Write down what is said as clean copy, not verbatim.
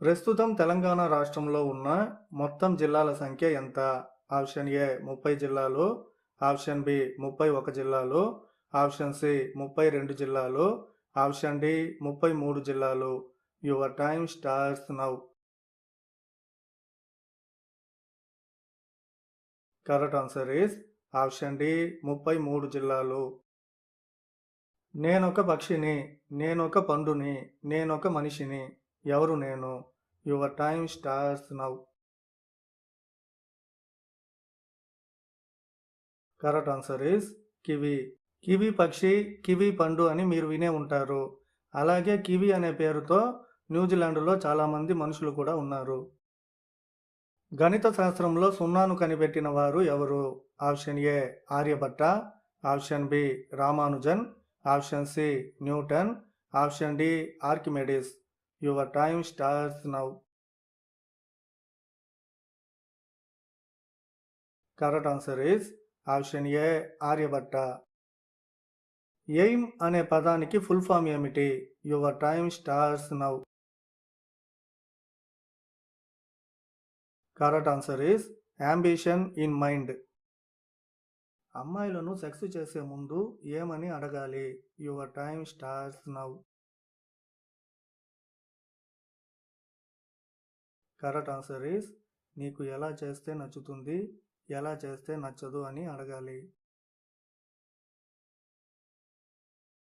ప్రస్తుతం తెలంగాణ రాష్ట్రంలో ఉన్న మొత్తం జిల్లాల సంఖ్య ఎంత? ఆప్షన్ ఏ 30 జిల్లాలు, ఆప్షన్ బి 31 జిల్లాలు, ఆప్షన్ సి 32 జిల్లాలు, ఆప్షన్ డి 33 జిల్లాలు. Your time starts now. Correct answer is option D 33 జిల్లాలు. నేనొక పక్షిని, నేనొక పండుని, నేనొక మనిషిని. ఎవరు నేను? Your time starts now. Correct answer is kiwi. Kiwi పక్షి, కివి పండు అని మీరు వినే ఉంటారు. అలాగే కివి అనే పేరుతో న్యూజిలాండ్‌లో చాలామంది మనుషులు కూడా ఉన్నారు. గణిత శాస్త్రంలో సున్నాను కనిపెట్టిన వారు ఎవరు? Option A Aryabhatta, option B Ramanujan, option C Newton, option D Archimedes. Your time starts now. Correct answer is option A Aryabhatta. AIM అనే పదానికి ఫుల్ ఫామ్ ఏమిటి? Your time starts now. Correct answer is ambition in mind. అమ్మాయిలను sex చేసే ముందు ఏమని అడగాలి? Your time starts now. Correct answer is నీకు ఎలా చేస్తే నచ్చుతుంది, ఎలా చేస్తే నచ్చదు అని అడగాలి.